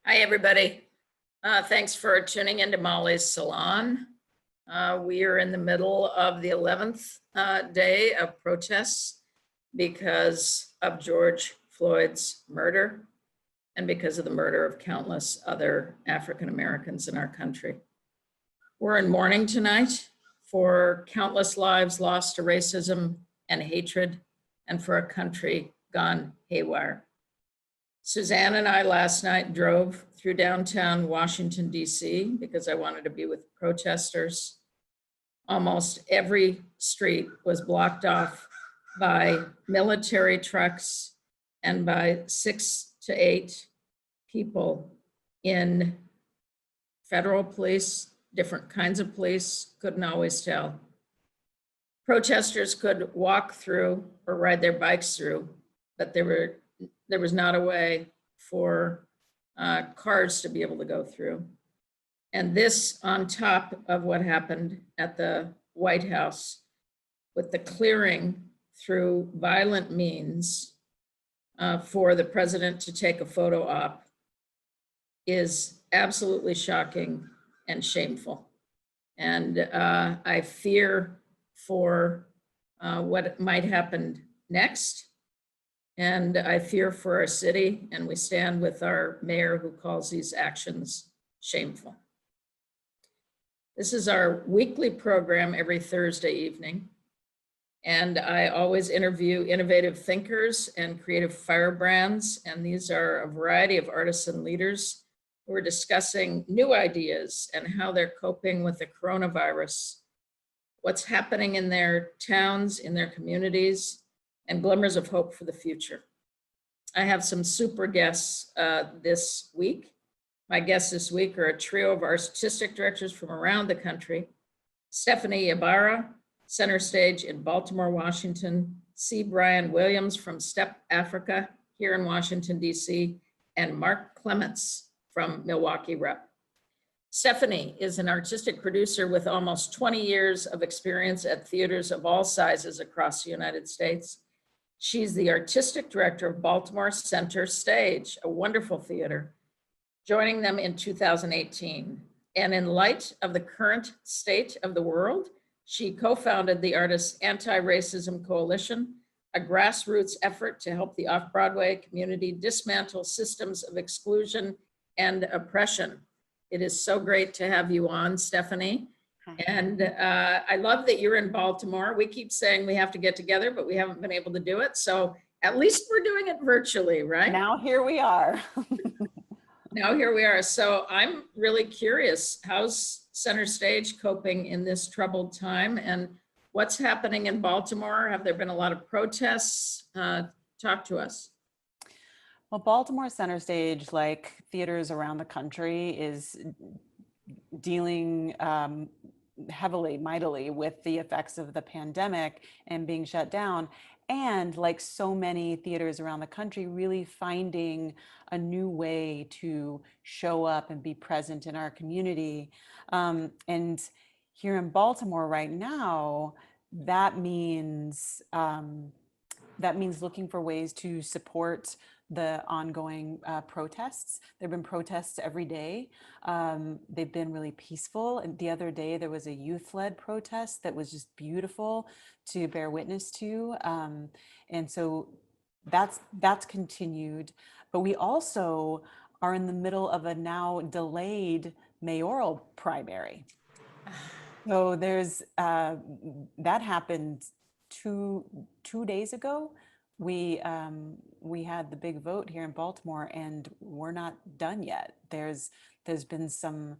Hi, everybody. Thanks for tuning into Molly's Salon. We are in the middle of the 11th day of protests because of George Floyd's murder and because of the murder of countless other African Americans in our country. We're in mourning tonight for countless lives lost to racism and hatred and for a country gone haywire. Suzanne and I last night drove through downtown Washington, D.C. because I wanted to be with protesters. Almost every street was blocked off by military trucks and by 6 to 8 people in federal police, different kinds of police, couldn't always tell. Protesters could walk through or ride their bikes through, but there was not a way for cars to be able to go through. And this on top of what happened at the White House with the clearing through violent means for the president to take a photo op is absolutely shocking and shameful. And I fear for what might happen next. And I fear for our city, and we stand with our mayor who calls these actions shameful. This is our weekly program every Thursday evening. And I always interview innovative thinkers and creative firebrands. And these are a variety of artists and leaders who are discussing new ideas and how they're coping with the coronavirus, what's happening in their towns, in their communities, and glimmers of hope for the future. I have some super guests this week. My guests this week are a trio of artistic directors from around the country. Stephanie Ybarra, center stage in Baltimore, Washington. C. Brian Williams from StepAfrika here in Washington, D.C. And Mark Clements from Milwaukee Rep. Stephanie is an artistic producer with almost 20 years of experience at theaters of all sizes across the United States. She's the artistic director of Baltimore Center Stage, a wonderful theater, joining them in 2018. And in light of the current state of the world, she co-founded the Artists Anti-Racism Coalition, a grassroots effort to help the off-Broadway community dismantle systems of exclusion and oppression. It is so great to have you on, Stephanie. And I love that you're in Baltimore. We keep saying we have to get together, but we haven't been able to do it. So at least we're doing it virtually, right? Now here we are. Now here we are. So I'm really curious, how's Center Stage coping in this troubled time? And what's happening in Baltimore? Have there been a lot of protests? Talk to us. Well, Baltimore Center Stage, like theaters around the country, is dealing heavily, mightily with the effects of the pandemic and being shut down. And like so many theaters around the country, really finding a new way to show up and be present in our community. And here in Baltimore right now, that means looking for ways to support the ongoing protests. There have been protests every day. They've been really peaceful. And the other day there was a youth-led protest that was just beautiful to bear witness to. And so that's continued. But we also are in the middle of a now delayed mayoral primary. So there's that happened two days ago. We had the big vote here in Baltimore, and we're not done yet. There's been some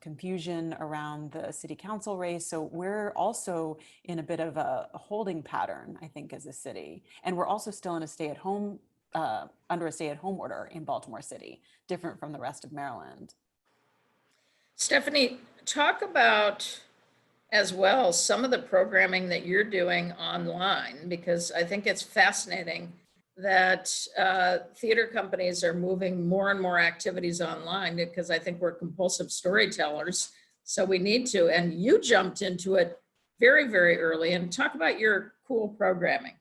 confusion around the city council race, so we're also in a bit of a holding pattern, I think, as a city, and we're also still in a stay-at-home under a stay-at-home order in Baltimore City, different from the rest of Maryland. Stephanie, talk about as well some of the programming that you're doing online, because I think it's fascinating that theater companies are moving more and more activities online, because I think we're compulsive storytellers, so we need to. And you jumped into it very, very early. And talk about your cool programming.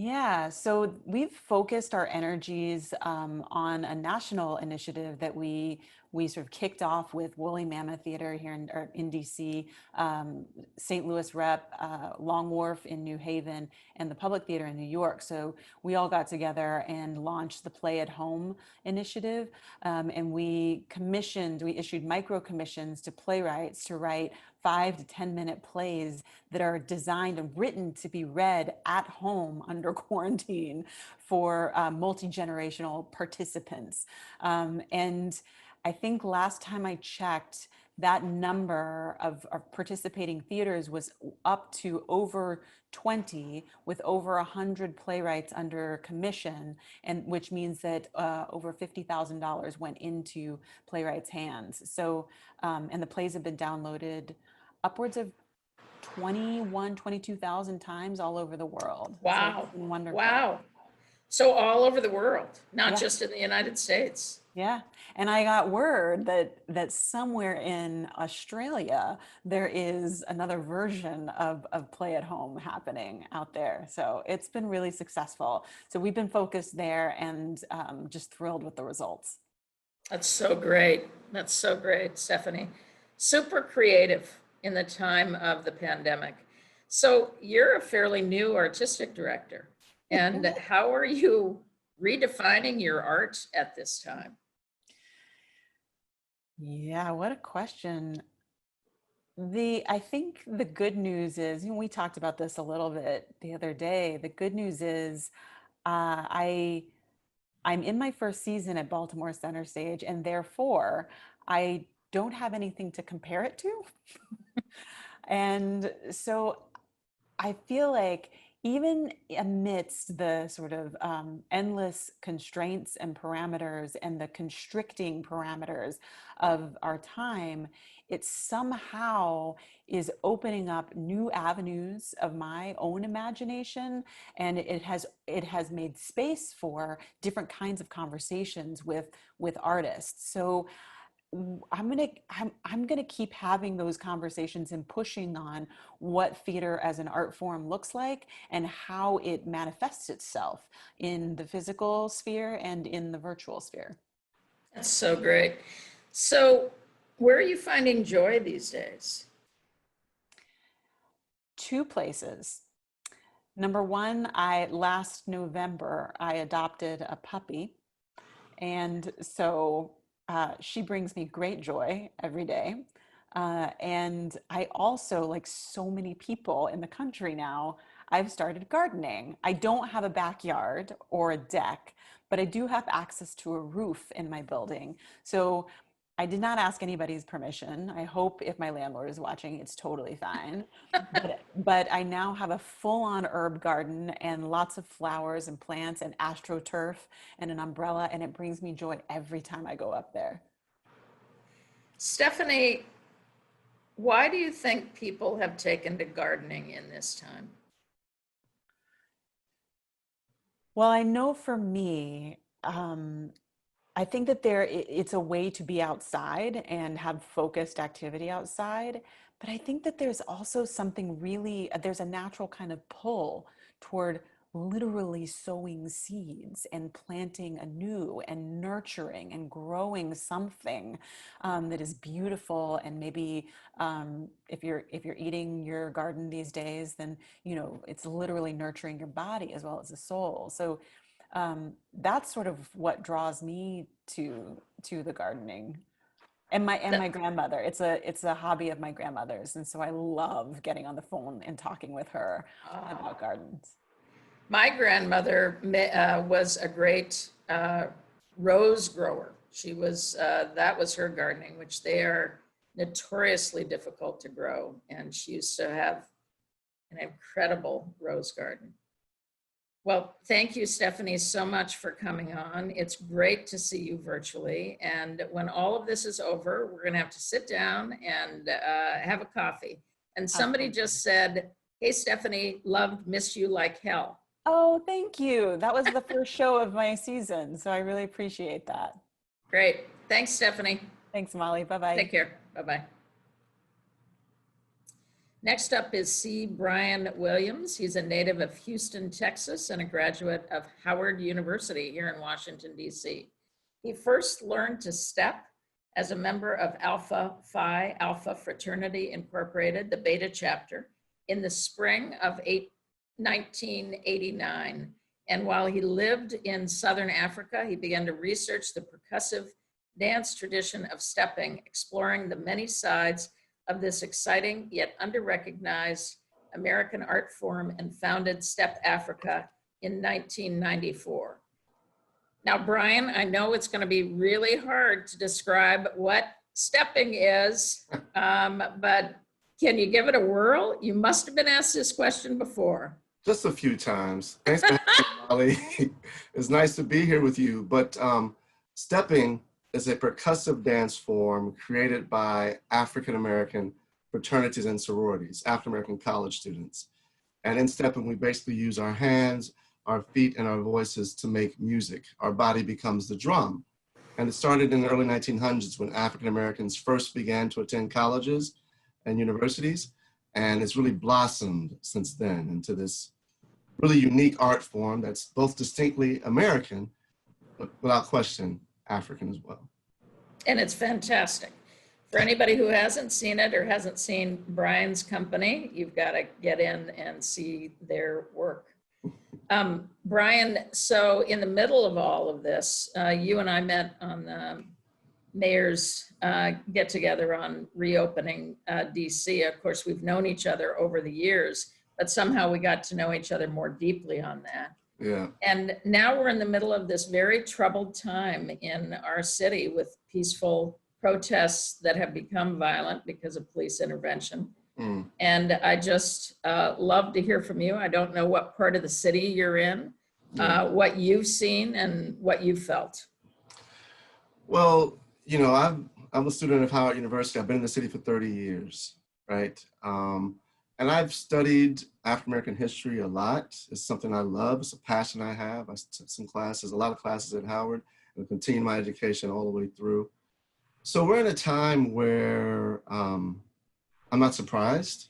Yeah, so we've focused our energies on a national initiative that we sort of kicked off with Woolly Mammoth Theater here in DC, St. Louis Rep, Long Wharf in New Haven, and the Public Theater in New York. So we all got together and launched the Play at Home initiative, and we issued micro commissions to playwrights to write 5 to 10 minute plays that are designed and written to be read at home under quarantine for multi-generational participants. And I think last time I checked, that number of participating theaters was up to over 20, with over 100 playwrights under commission, and which means that over $50,000 went into playwrights' hands. So, and the plays have been downloaded upwards of 22,000 times all over the world. So it's Wow. been wonderful. Wow. So all over the world, not Yeah. just in the United States. Yeah. And I got word that somewhere in Australia, there is another version of Play at Home happening out there. So it's been really successful. So we've been focused there and just thrilled with the results. That's so great. That's so great, Stephanie. Super creative in the time of the pandemic. So you're a fairly new artistic director. And how are you redefining your art at this time? Yeah, what a question. I think the good news is, we talked about this a little bit the other day. The good news is, uh, I I'm in my first season at Baltimore Center Stage, and therefore I don't have anything to compare it to. And so I feel like even amidst the sort of endless constraints and parameters and the constricting parameters of our time, it somehow is opening up new avenues of my own imagination, and it has made space for different kinds of conversations with artists. So I'm gonna keep having those conversations and pushing on what theater as an art form looks like and how it manifests itself in the physical sphere and in the virtual sphere. That's so great. So where are you finding joy these days? Two places. Number one, last November I adopted a puppy, and so she brings me great joy every day. And I also, like so many people in the country now, I've started gardening. I don't have a backyard or a deck, but I do have access to a roof in my building. So I did not ask anybody's permission. I hope if my landlord is watching, it's totally fine. But I now have a full-on herb garden and lots of flowers and plants and astroturf and an umbrella, and it brings me joy every time I go up there. Stephanie, why do you think people have taken to gardening in this time? Well, I know for me, I think that it's a way to be outside and have focused activity outside. But I think that there's also something really, there's a natural kind of pull toward literally sowing seeds and planting anew and nurturing and growing something that is beautiful. And maybe if you're eating your garden these days, then it's literally nurturing your body as well as the soul. So that's sort of what draws me to the gardening, and my That- grandmother. It's a hobby of my grandmother's, and so I love getting on the phone and talking with her about gardens. My grandmother was a great rose grower. She was, that was her gardening, which they are notoriously difficult to grow. And she used to have an incredible rose garden. Well, thank you, Stephanie, so much for coming on. It's great to see you virtually. And when all of this is over, we're going to have to sit down and have a coffee. And somebody Awesome. just said, hey, Stephanie, loved, missed you like hell. Oh, thank you. That was the first show of my season, so I really appreciate that. Great. Thanks, Stephanie. Thanks, Molly. Bye-bye. Take care. Bye-bye. Next up is C. Brian Williams. He's a native of Houston, Texas, and a graduate of Howard University here in Washington, D.C. He first learned to step as a member of Alpha Phi Alpha Fraternity Incorporated, the Beta chapter, in the spring of 1989. And while he lived in Southern Africa, he began to research the percussive dance tradition of stepping, exploring the many sides of this exciting yet under-recognized American art form, and founded StepAfrika in 1994. Now, Brian, I know it's going to be really hard to describe what stepping is, but can you give it a whirl? You must have been asked this question before. Just a few times. Thanks for having me, Molly. It's nice to be here with you. But stepping is a percussive dance form created by African-American fraternities and sororities, African-American college students. And in stepping, we basically use our hands, our feet, and our voices to make music. Our body becomes the drum. And it started in the early 1900s when African-Americans first began to attend colleges and universities. And it's really blossomed since then into this really unique art form that's both distinctly American, but without question, African as well. And it's fantastic. For anybody who hasn't seen it or hasn't seen Brian's company, you've got to get in and see their work. Brian, so in the middle of all of this, you and I met on the mayor's get together on reopening DC. Of course, we've known each other over the years, but somehow we got to know each other more deeply on that. Yeah. And now we're in the middle of this very troubled time in our city with peaceful protests that have become violent because of police intervention. And I just love to hear from you. I don't know what part of the city you're in, what you've seen and what you felt. Well, you know, I'm a student of Howard University. I've been in the city for 30 years, right? And I've studied African-American history a lot. It's something I love. It's a passion I have. I took some classes, a lot of classes at Howard, and continued my education all the way through. So we're in a time where I'm not surprised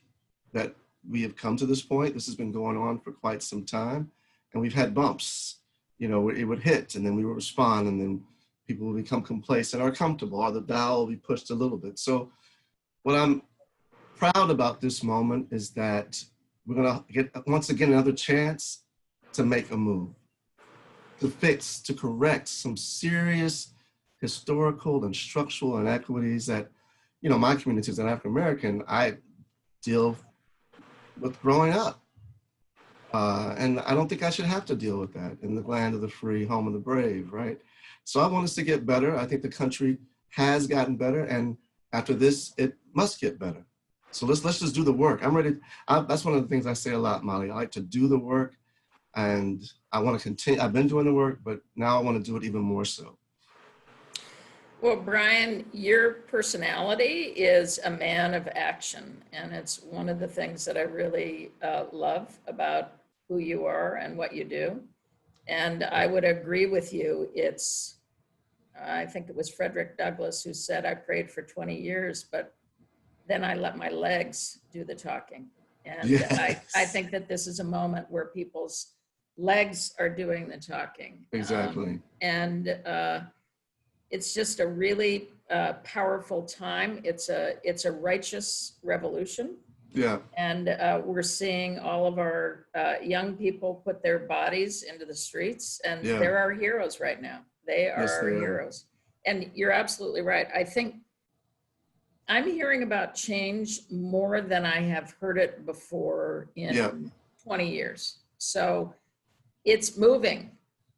that we have come to this point. This has been going on for quite some time, and we've had bumps. You know, it would hit, and then we would respond, and then people will become complacent or comfortable, or the dial will be pushed a little bit. So what I'm proud about this moment is that we're gonna get, once again, another chance to make a move, to fix, to correct some serious historical and structural inequities that, you know, my community as an African-American, I deal with growing up. And I don't think I should have to deal with that in the land of the free, home of the brave, right? So I want us to get better. I think the country has gotten better, and after this, it must get better. So let's just do the work. I'm ready. That's one of the things I say a lot, Molly. I like to do the work, and I want to continue. I've been doing the work, but now I want to do it even more so. Well, Brian, your personality is a man of action, and it's one of the things that I really love about who you are and what you do. And I would agree with you. I think it was Frederick Douglass who said, I prayed for 20 years, but then I let my legs do the talking. And yes. I think that this is a moment where people's legs are doing the talking. Exactly. It's just a really powerful time. It's a righteous revolution. Yeah. And we're seeing all of our young people put their bodies into the streets, and they're our heroes right now. They are our heroes. And you're absolutely right. I think I'm hearing about change more than I have heard it before in 20 years. So it's moving.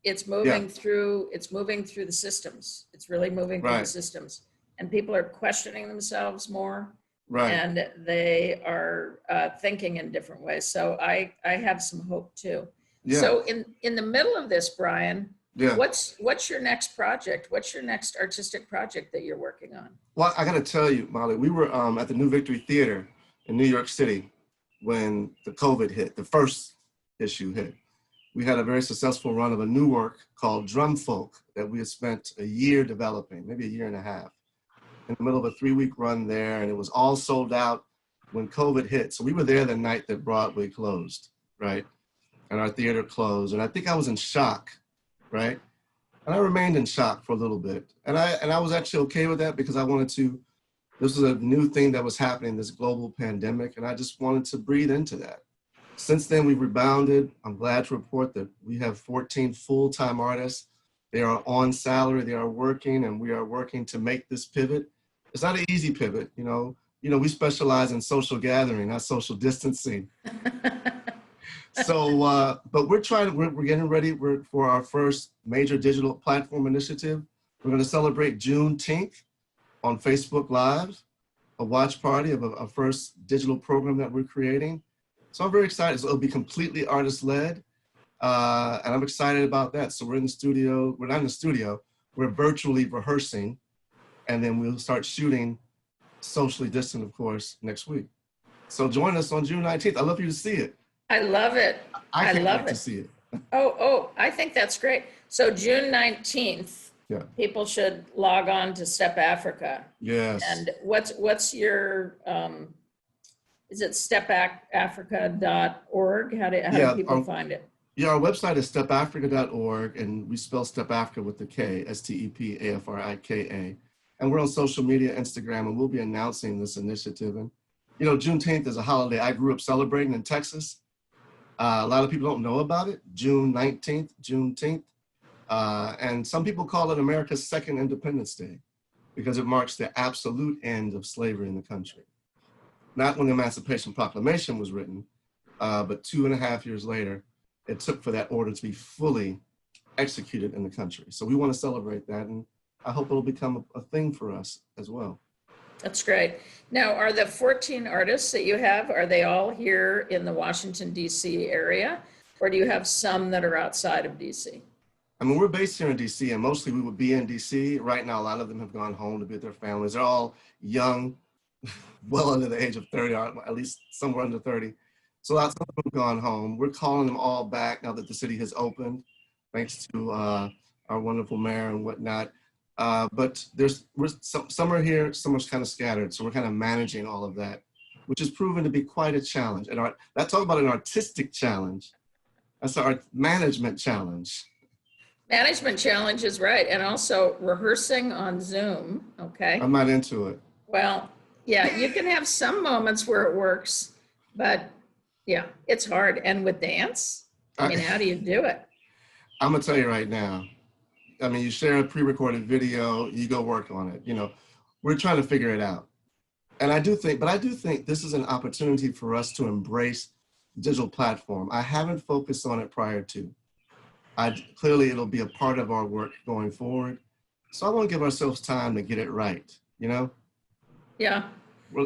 It's moving through the systems. It's really moving through the systems. And people are questioning themselves more. Right. And they are thinking in different ways. So I have some hope too. Yeah. So in the middle of this, Brian, what's your next project? What's your next artistic project that you're working on? Well, I got to tell you, Molly, we were at the New Victory Theater in New York City when the COVID hit, the first issue hit. We had a very successful run of a new work called Drum Folk that we had spent a year developing, maybe a year and a half, in the middle of a 3-week run there, and it was all sold out. when COVID hit. So we were there the night that Broadway closed, right? And our theater closed. And I think I was in shock, right? And I remained in shock for a little bit. And I was actually okay with that because I wanted to, this was a new thing that was happening, this global pandemic, and I just wanted to breathe into that. Since then, we've rebounded. I'm glad to report that we have 14 full-time artists. They are on salary, they are working, and we are working to make this pivot. It's not an easy pivot, you know. We specialize in social gathering, not social distancing. So, but we're getting ready for our first major digital platform initiative. We're going to celebrate Juneteenth on Facebook Live, a watch party of a first digital program that we're creating. So I'm very excited. So it'll be completely artist-led, and I'm excited about that. So we're in the studio. We're not in the studio. We're virtually rehearsing, and then we'll start shooting socially distant, of course, next week. So join us on June 19th. I'd love for you to see it. I love it. I can't love wait to it. see it. Oh, I think that's great. So June 19th, Yeah. people should log on to StepAfrika. Yes. And what's your, is it stepafrika.org? How do people find it? Yeah, our website is stepafrika.org, and we spell StepAfrika with the K, StepAfrika. And we're on social media, Instagram, and we'll be announcing this initiative. And, Juneteenth is a holiday I grew up celebrating in Texas. A lot of people don't know about it. June 19th, Juneteenth. And some people call it America's second Independence Day because it marks the absolute end of slavery in the country. Not when the Emancipation Proclamation was written, but 2.5 years later, it took for that order to be fully executed in the country. So we want to celebrate that, and I hope it'll become a thing for us as well. That's great. Now, are the 14 artists that you have, are they all here in the Washington, D.C. area? Or do you have some that are outside of D.C.? I mean, we're based here in D.C., and mostly we would be in D.C. Right now, a lot of them have gone home to be with their families. They're all young, well under the age of 30, or at least somewhere under 30. So lots of them have gone home. We're calling them all back now that the city has opened, thanks to our wonderful mayor and whatnot. But some are here, some are kind of scattered. So we're kind of managing all of that, which has proven to be quite a challenge. And talk about an artistic challenge. That's our management challenge. Management challenge is right. And also rehearsing on Zoom, okay? I'm not into it. Well, yeah, you can have some moments where it works, but yeah, it's hard. And with dance, I mean, how do you do it? I'm gonna tell you right now. I mean, you share a pre-recorded video, you go work on it. We're trying to figure it out. And I do think this is an opportunity for us to embrace the digital platform. I haven't focused on it prior to. Clearly it'll be a part of our work going forward. So I want to give ourselves time to get it right, Yeah,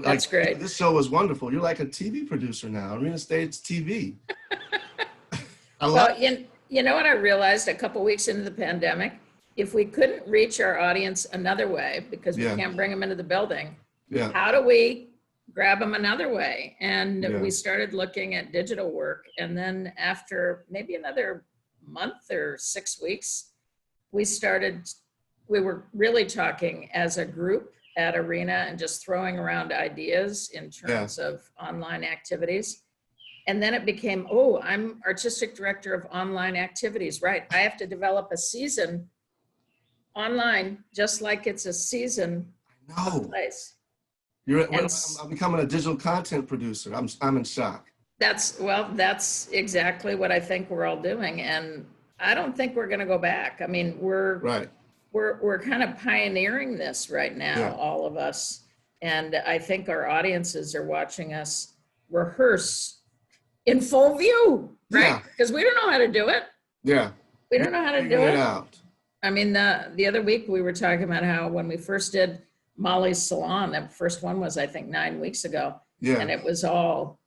that's great. This show was wonderful. You're like a TV producer now, Arena Stage TV. Well, you know what I realized a couple weeks into the pandemic? If we couldn't reach our audience another way, because we can't bring them into the building, how do we grab them another way? And we started looking at digital work. And then after maybe another month or 6 weeks, we were really talking as a group at Arena and just throwing around ideas in terms of online activities. And then it became, I'm artistic director of online activities, right? I have to develop a season online, just like it's a season place. I'm becoming a digital content producer. I'm in shock. That's exactly what I think we're all doing. And I don't think we're gonna go back. I mean, we're kind of pioneering this right now, all of us. And I think our audiences are watching us rehearse in full view, right? Because we don't know how to do it. Yeah. We don't know how to do it. Out. I mean, the other week we were talking about how when we first did Molly's Salon, the first one was, I think, 9 weeks ago. Yeah. And it was all,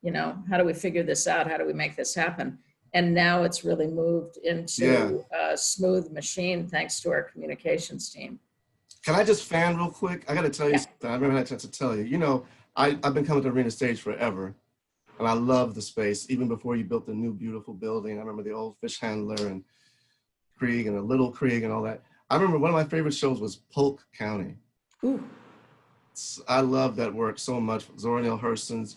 how do we figure this out? How do we make this happen? And now it's really moved into a smooth machine thanks to our communications team. Can I just fan real quick? I got to tell you something. I remember I had a chance to tell you. I've been coming to Arena Stage forever. And I love the space, even before you built the new beautiful building. I remember the old fish handler and Krieg and the little Krieg and all that. I remember one of my favorite shows was Polk County. Ooh. I love that work so much. Zora Neale Hurston's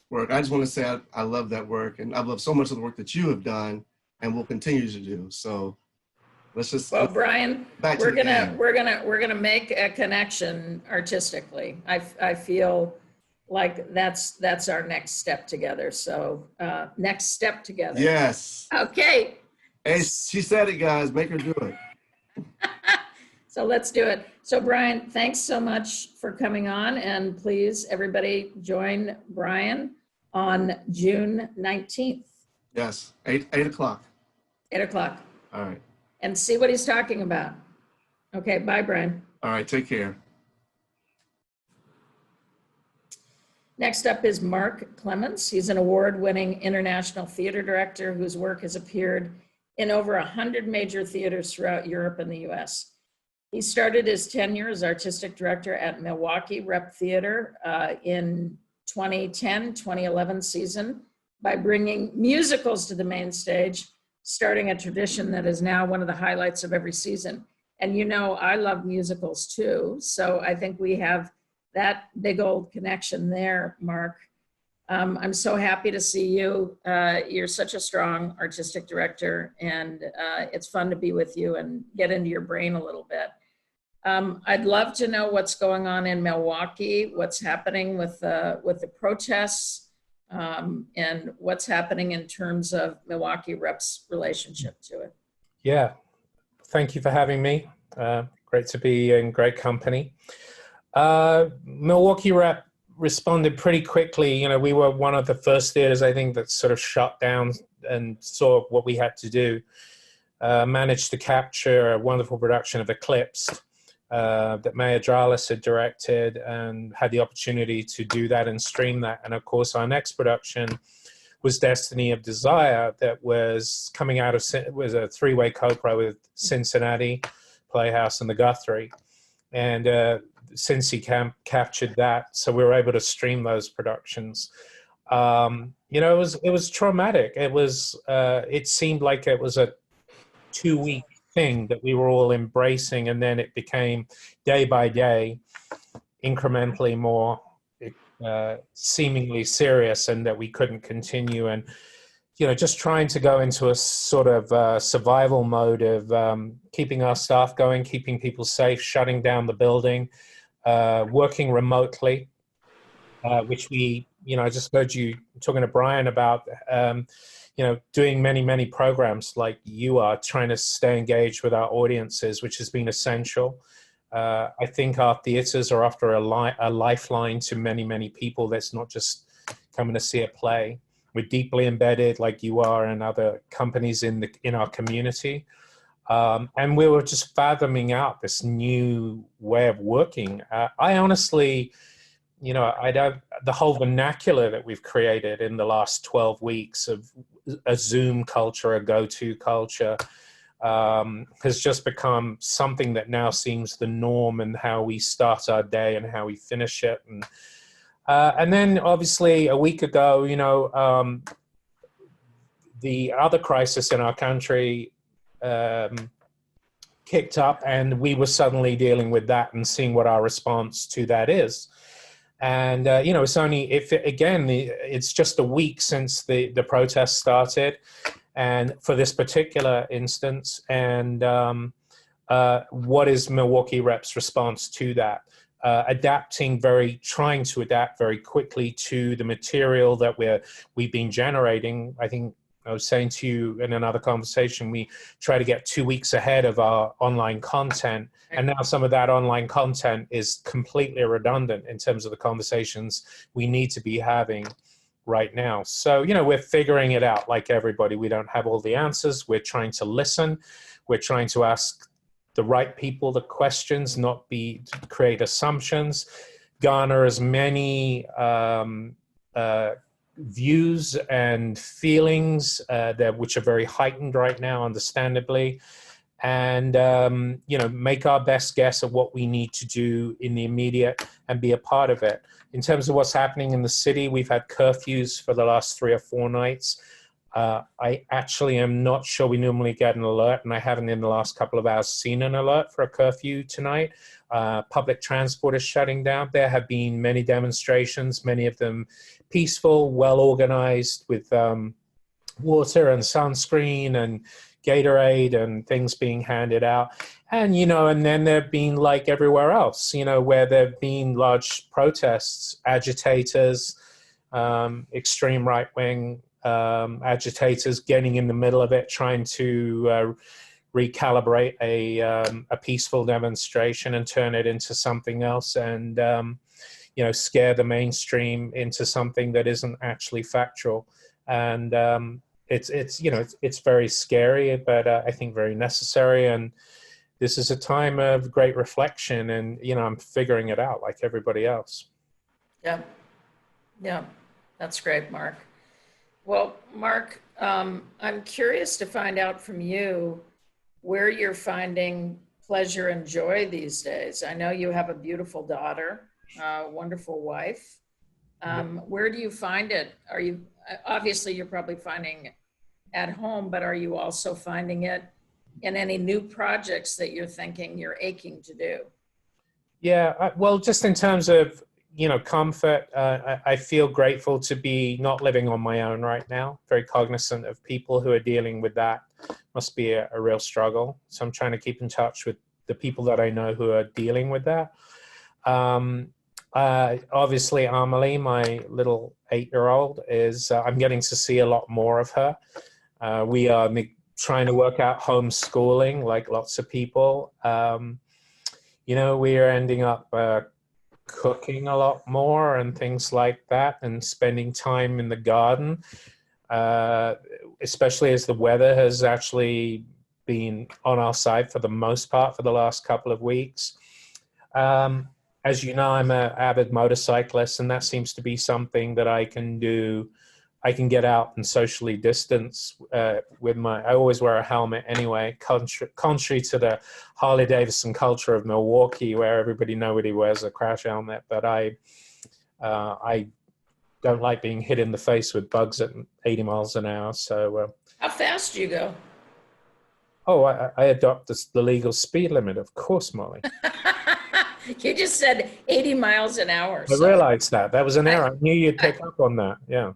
work. I just want to say I love that work, and I've loved so much of the work that you have done and will continue to do. So let's just Well, Brian, back to we're the gonna game. we're gonna make a connection artistically. I feel like that's our next step together. So next step together. Yes. Okay. Hey, she said it, guys. Make her do it. So let's do it. So Brian, thanks so much for coming on, and please, everybody, join Brian on June 19th, Yes, 8 o'clock. 8 o'clock, All right. and see what he's talking about. Okay, bye, Brian. All right, take care. Next up is Mark Clements. He's an award-winning international theater director whose work has appeared in over 100 major theaters throughout Europe and the US. He started his tenure as artistic director at Milwaukee Rep Theater in 2010-2011 season by bringing musicals to the main stage, starting a tradition that is now one of the highlights of every season. And you know, I love musicals too, so I think we have that big old connection there, Mark. I'm so happy to see you. You're such a strong artistic director, and it's fun to be with you and get into your brain a little bit. I'd love to know what's going on in Milwaukee, what's happening with the protests, and what's happening in terms of Milwaukee Rep's relationship to it. Yeah, thank you for having me. Great to be in great company. Milwaukee Rep responded pretty quickly. You know, we were one of the first theaters, I think, that sort of shut down and saw what we had to do. Managed to capture a wonderful production of Eclipsed that Maya Dralis had directed, and had the opportunity to do that and stream that. And of course, our next production was Destiny of Desire, that was coming out of, it was a three-way co-pro with Cincinnati Playhouse and the Guthrie. And Cincy captured that, so we were able to stream those productions. You know, it was traumatic. It seemed like it was a 2-week thing that we were all embracing, and then it became day by day, incrementally more seemingly serious, and that we couldn't continue. And you know, just trying to go into a sort of survival mode of keeping our staff going, keeping people safe, shutting down the building, working remotely, which we, you know, I just heard you talking to Brian about, you know, doing many programs like you are, trying to stay engaged with our audiences, which has been essential. I think our theaters are after a lifeline to many people that's not just coming to see a play. We're deeply embedded, like you are, and other companies in our community. And we were just fathoming out this new way of working. I honestly, you know, the whole vernacular that we've created in the last 12 weeks of a Zoom culture, a go-to culture, has just become something that now seems the norm in how we start our day and how we finish it. And then obviously a week ago, you know, the other crisis in our country kicked up, and we were suddenly dealing with that and seeing what our response to that is. And, you know, it's just a week since the protest started, and for this particular instance, and what is Milwaukee Rep's response to that? Trying to adapt very quickly to the material that we've been generating. I think I was saying to you in another conversation, we try to get 2 weeks ahead of our online content. And now some of that online content is completely redundant in terms of the conversations we need to be having right now. So, you know, we're figuring it out like everybody. We don't have all the answers. We're trying to listen. We're trying to ask the right people the questions, not create assumptions, garner as many views and feelings which are very heightened right now, understandably, and you know, make our best guess of what we need to do in the immediate and be a part of it. In terms of what's happening in the city, we've had curfews for the last 3 or 4 nights. I actually am not sure we normally get an alert, and I haven't in the last couple of hours seen an alert for a curfew tonight. Public transport is shutting down. There have been many demonstrations, many of them peaceful, well organized, with water and sunscreen and Gatorade and things being handed out. And, and then there have been, like everywhere else, where there have been large protests, agitators, extreme right-wing agitators getting in the middle of it, trying to recalibrate a peaceful demonstration and turn it into something else, and scare the mainstream into something that isn't actually factual. And it's very scary, but I think very necessary. And this is a time of great reflection, and I'm figuring it out like everybody else. Yeah, that's great, Mark. Well, Mark, I'm curious to find out from you where you're finding pleasure and joy these days. I know you have a beautiful daughter, a wonderful wife. Where do you find it? Obviously you're probably finding it at home, but are you also finding it in any new projects that you're thinking you're aching to do? Yeah, well, just in terms of, comfort, I feel grateful to be not living on my own right now. Very cognizant of people who are dealing with that. Must be a real struggle. So I'm trying to keep in touch with the people that I know who are dealing with that. Obviously, Amelie, my little 8-year-old, I'm getting to see a lot more of her. We are trying to work out homeschooling like lots of people. We are ending up cooking a lot more and things like that, and spending time in the garden, especially as the weather has actually been on our side for the most part for the last couple of weeks. As you know, I'm an avid motorcyclist, and that seems to be something that I can do. I can get out and socially distance with I always wear a helmet anyway, contrary to the Harley-Davidson culture of Milwaukee, where nobody wears a crash helmet. But I don't like being hit in the face with bugs at 80 miles an hour. So how fast do you go? Oh, I adopt the legal speed limit, of course, Molly. You just said 80 miles an hour. I realized that. That was an error. I knew you'd pick up on that. Yeah.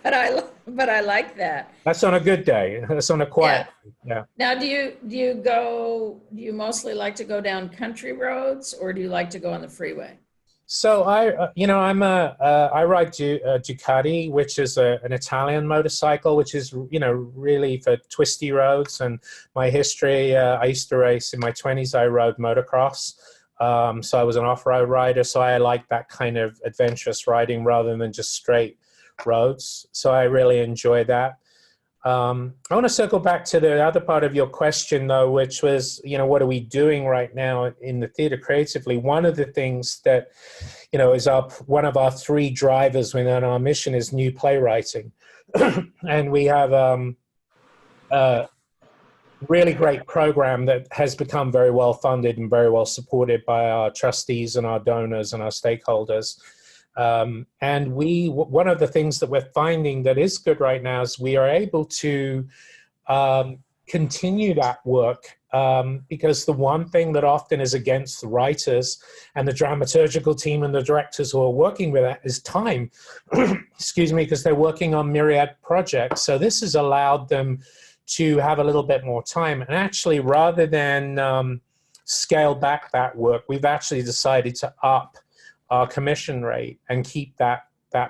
but I like that. That's on a good day. That's on a quiet day. Yeah. Now, do you mostly like to go down country roads, or do you like to go on the freeway? So I ride Ducati, which is an Italian motorcycle, which is, really for twisty roads. And my history, I used to race in my 20s. I rode motocross. So I was an off-road rider. So I like that kind of adventurous riding rather than just straight roads. So I really enjoy that. I want to circle back to the other part of your question, though, which was, what are we doing right now in the theater creatively? One of the things that, is one of our 3 drivers within our mission is new playwriting. And we have a really great program that has become very well funded and very well supported by our trustees and our donors and our stakeholders. And one of the things that we're finding that is good right now is we are able to continue that work, because the one thing that often is against the writers and the dramaturgical team and the directors who are working with that is time. Excuse me, because they're working on myriad projects. So this has allowed them to have a little bit more time. And actually, rather than scale back that work, we've actually decided to up our commission rate and keep that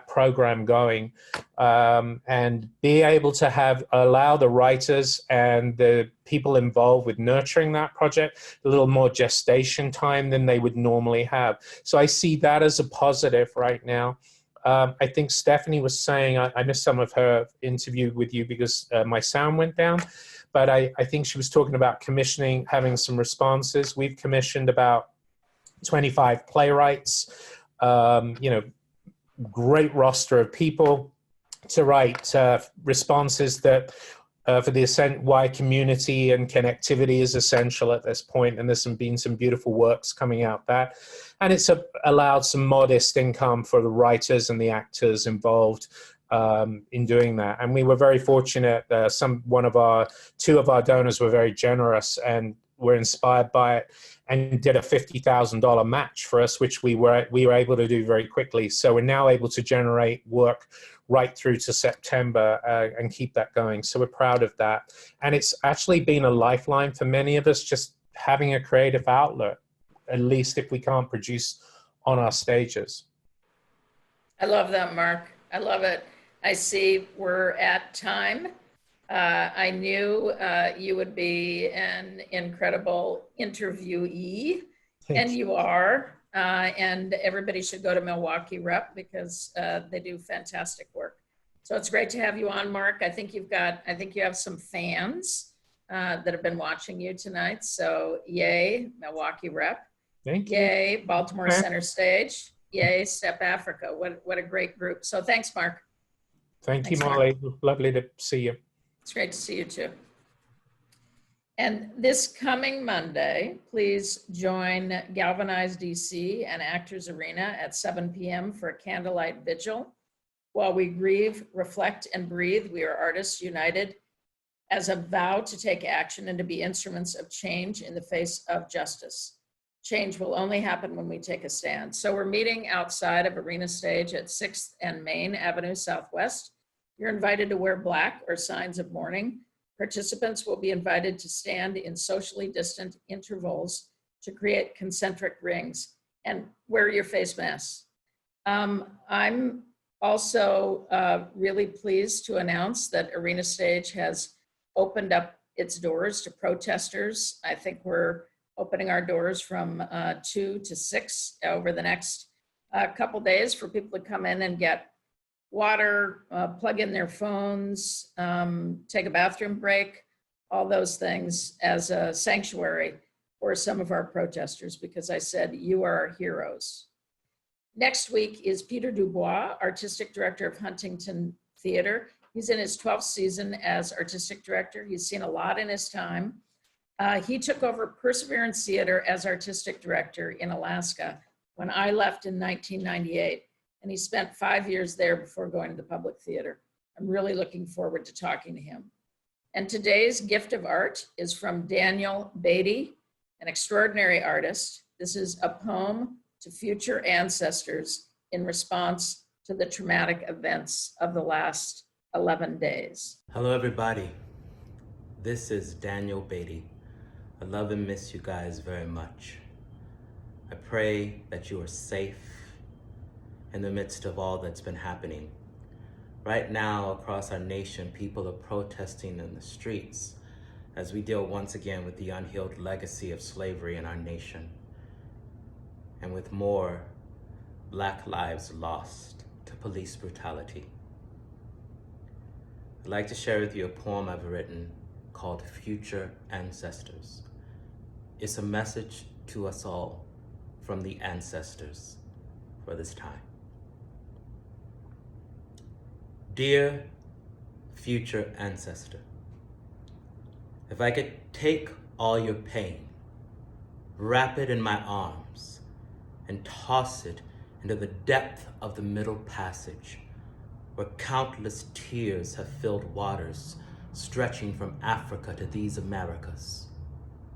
program going, and be able to allow the writers and the people involved with nurturing that project a little more gestation time than they would normally have. So I see that as a positive right now. I think Stephanie was saying, I missed some of her interview with you because my sound went down, but I think she was talking about having some responses. We've commissioned about 25 playwrights, great roster of people to write responses that for the why community and connectivity is essential at this point. And there's been some beautiful works coming out that. And it's allowed some modest income for the writers and the actors involved. in doing that. And we were very fortunate. Two of our donors were very generous and were inspired by it and did a $50,000 match for us, which we were able to do very quickly. So we're now able to generate work right through to September and keep that going. So we're proud of that. And it's actually been a lifeline for many of us, just having a creative outlet, at least if we can't produce on our stages. I love that, Mark. I love it. I see we're at time. I knew you would be an incredible interviewee, and you are. And everybody should go to Milwaukee Rep because they do fantastic work. So it's great to have you on, Mark. I think you have some fans that have been watching you tonight. So yay, Milwaukee Rep. Thank you. Yay, Baltimore Center Stage. Yay, StepAfrika. What a great group. So thanks, Mark. Thank you, Thanks, Molly. Lovely to see you. It's great to see you too. And this coming Monday, please join Galvanize DC and Actors Arena at 7 p.m. for a candlelight vigil. While we grieve, reflect, and breathe, we are artists united as a vow to take action and to be instruments of change in the face of justice. Change will only happen when we take a stand. So we're meeting outside of Arena Stage at 6th and Main Avenue Southwest. You're invited to wear black or signs of mourning. Participants will be invited to stand in socially distant intervals to create concentric rings and wear your face masks. I'm also really pleased to announce that Arena Stage has opened up its doors to protesters. I think we're opening our doors from 2 to 6 over the next couple days for people to come in and get water, plug in their phones, take a bathroom break, all those things as a sanctuary for some of our protesters, because I said, you are our heroes. Next week is Peter Dubois, Artistic Director of Huntington Theater. He's in his 12th season as Artistic Director. He's seen a lot in his time. He took over Perseverance Theater as Artistic Director in Alaska when I left in 1998. And he spent 5 years there before going to the public theater. I'm really looking forward to talking to him. And today's gift of art is from Daniel Beatty, an extraordinary artist. This is a poem to future ancestors in response to the traumatic events of the last 11 days. Hello, everybody. This is Daniel Beatty. I love and miss you guys very much. I pray that you are safe in the midst of all that's been happening. Right now, across our nation, people are protesting in the streets as we deal once again with the unhealed legacy of slavery in our nation, and with more Black lives lost to police brutality. I'd like to share with you a poem I've written called Future Ancestors. It's a message to us all from the ancestors for this time. Dear future ancestor, if I could take all your pain, wrap it in my arms, and toss it into the depth of the Middle Passage, where countless tears have filled waters stretching from Africa to these Americas,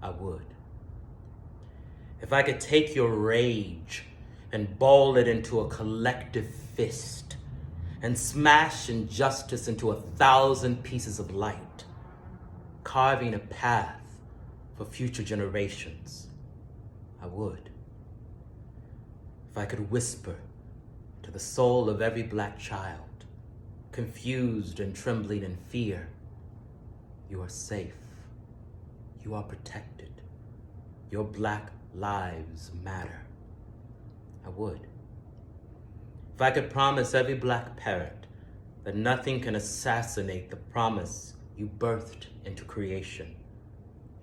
I would. If I could take your rage and ball it into a collective fist and smash injustice into 1,000 pieces of light, carving a path for future generations, I would. If I could whisper to the soul of every Black child, confused and trembling in fear, you are safe, you are protected, your Black lives matter, I would. If I could promise every Black parent that nothing can assassinate the promise you birthed into creation,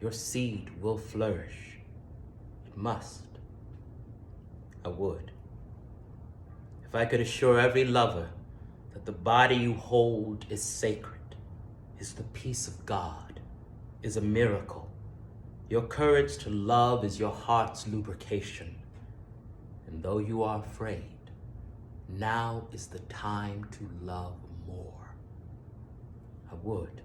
your seed will flourish, it must, I would. If I could assure every lover that the body you hold is sacred, is the peace of God, is a miracle, your courage to love is your heart's lubrication, and though you are afraid, now is the time to love more. I would.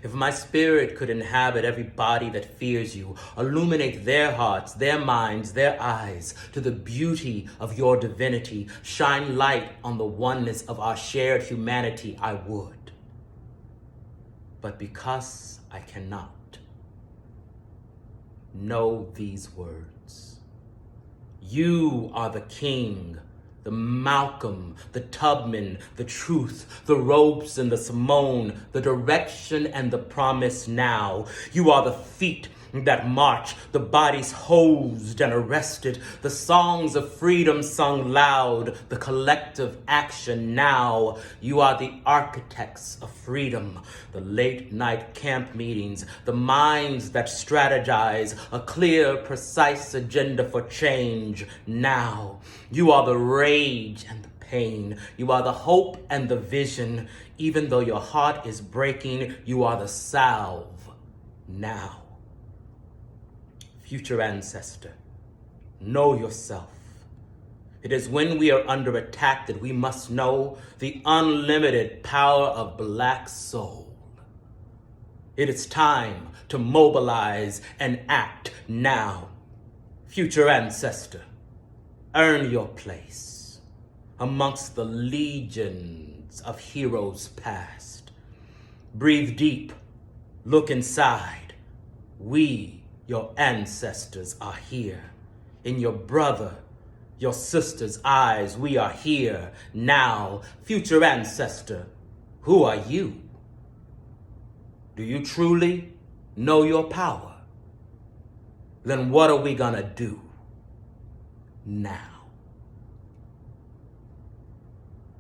If my spirit could inhabit every body that fears you, illuminate their hearts, their minds, their eyes to the beauty of your divinity, shine light on the oneness of our shared humanity, I would. But because I cannot, know these words. You are the king, the Malcolm, the Tubman, the truth, the ropes and the Simone, the direction and the promise now. You are the feet that march, the bodies hosed and arrested, the songs of freedom sung loud, the collective action now. You are the architects of freedom, the late night camp meetings, the minds that strategize, a clear, precise agenda for change now. You are the rage and the pain. You are the hope and the vision. Even though your heart is breaking, you are the salve now. Future ancestor, know yourself. It is when we are under attack that we must know the unlimited power of Black soul. It is time to mobilize and act now. Future ancestor, earn your place amongst the legions of heroes past. Breathe deep, look inside. We, your ancestors, are here. In your brother, your sister's eyes, we are here now. Future ancestor, who are you? Do you truly know your power? Then what are we gonna do now?